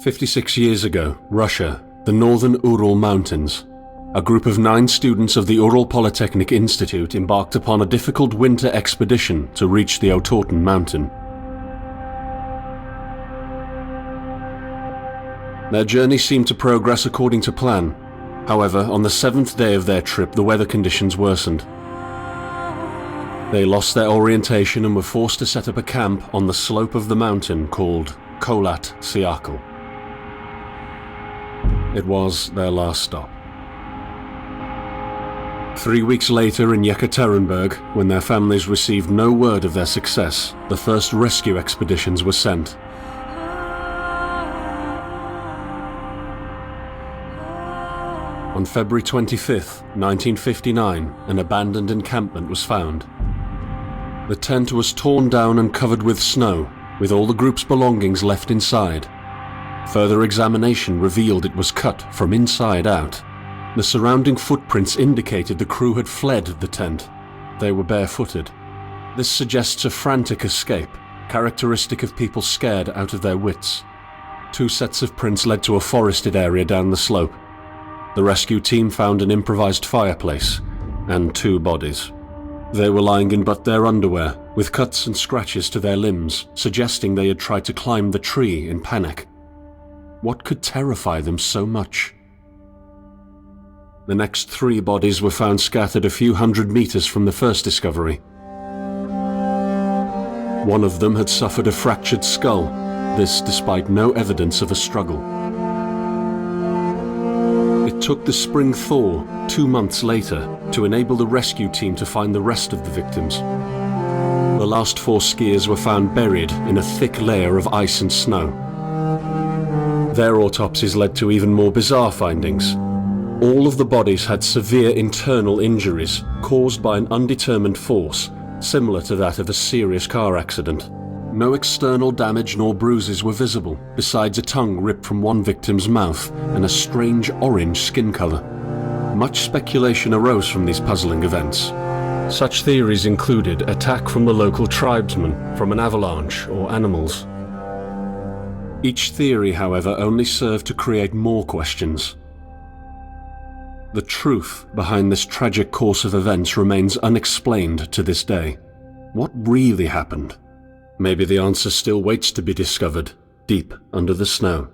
"56 years ago, Russia, the northern Ural Mountains. A group of 9 students of the Ural Polytechnic Institute embarked upon a difficult winter expedition to reach the Otorten mountain. Their journey seemed to progress according to plan. However, on the 7th day of their trip, the weather conditions worsened. They lost their orientation and were forced to set up a camp on the slope of the mountain called Kholat Siakal. It was their last stop. 3 weeks later in Yekaterinburg, when their families received no word of their success, the first rescue expeditions were sent. On February 25, 1959, an abandoned encampment was found. The tent was torn down and covered with snow, with all the group's belongings left inside. Further examination revealed it was cut from inside out. The surrounding footprints indicated the crew had fled the tent. They were barefooted. This suggests a frantic escape, characteristic of people scared out of their wits. 2 sets of prints led to a forested area down the slope. The rescue team found an improvised fireplace and 2 bodies. They were lying in but their underwear, with cuts and scratches to their limbs, suggesting they had tried to climb the tree in panic. What could terrify them so much? The next 3 bodies were found scattered a few hundred meters from the first discovery. One of them had suffered a fractured skull, this despite no evidence of a struggle. It took the spring thaw 2 months later to enable the rescue team to find the rest of the victims. The last 4 skiers were found buried in a thick layer of ice and snow. Their autopsies led to even more bizarre findings. All of the bodies had severe internal injuries caused by an undetermined force, similar to that of a serious car accident. No external damage nor bruises were visible, besides a tongue ripped from one victim's mouth and a strange orange skin color. Much speculation arose from these puzzling events. Such theories included attack from the local tribesmen, from an avalanche, or animals. Each theory, however, only served to create more questions. The truth behind this tragic course of events remains unexplained to this day. What really happened? Maybe the answer still waits to be discovered, deep under the snow.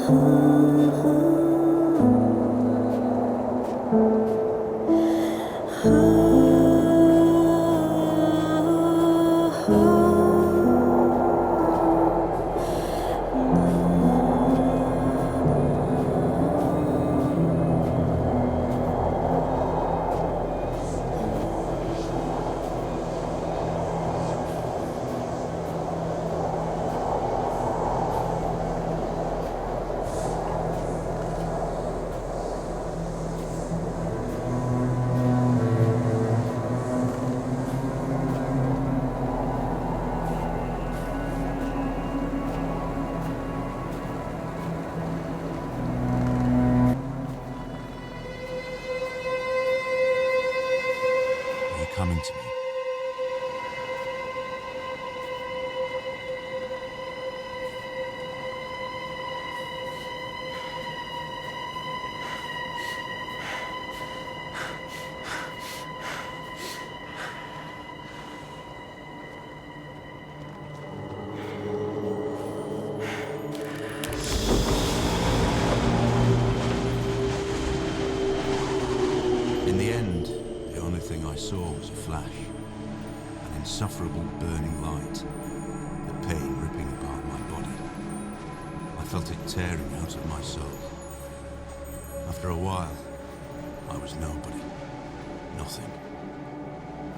Coming to me. In the end, the only thing I saw was a flash. An insufferable burning light. The pain ripping apart my body. I felt it tearing out of my soul. After a while, I was nobody. Nothing.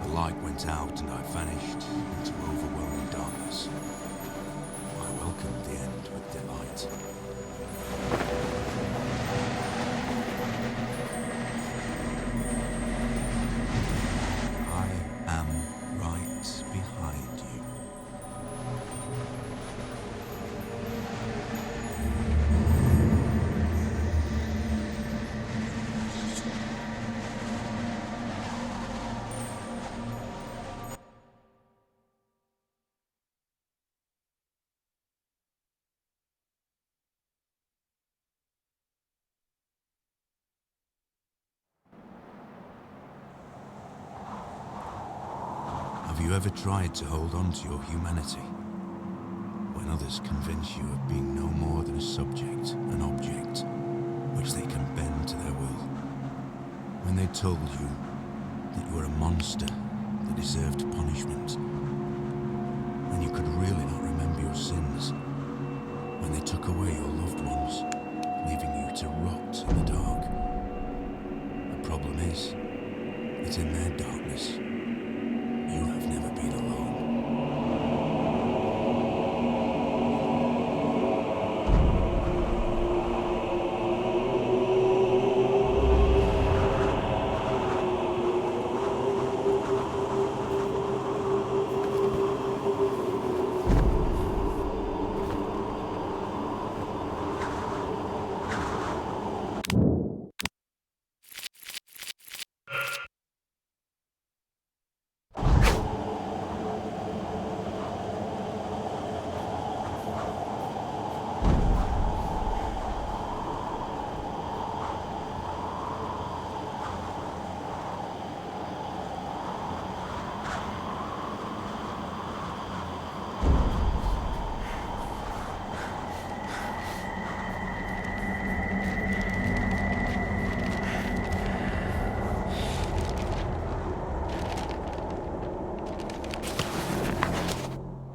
The light went out and I vanished into overwhelming darkness. I welcomed the end with delight. Behind you. Have you ever tried to hold on to your humanity when others convince you of being no more than a subject, an object, which they can bend to their will? When they told you that you were a monster that deserved punishment, when you could really not remember your sins, when they took away your loved ones, leaving you to rot in the dark. The problem is that in their darkness, you have never been alone.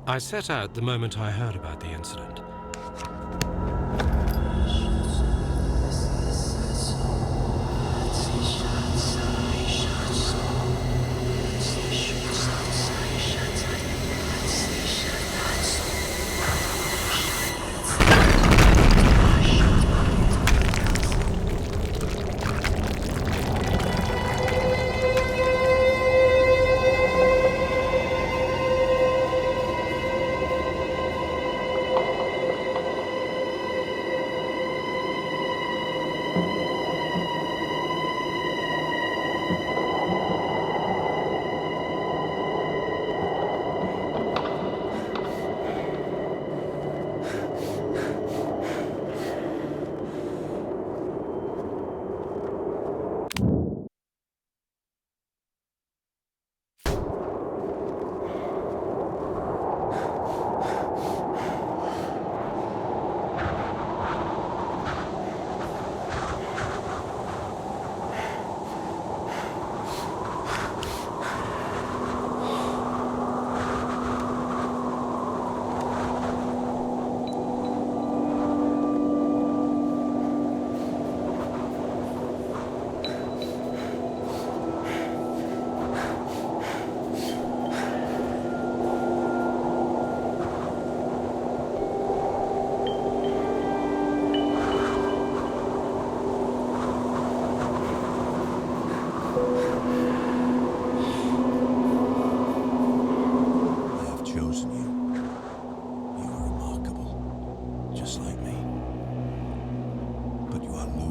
I set out the moment I heard about the incident.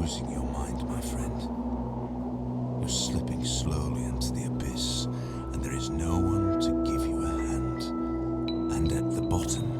losing your mind, my friend. You're slipping slowly into the abyss, and there is no one to give you a hand. And at the bottom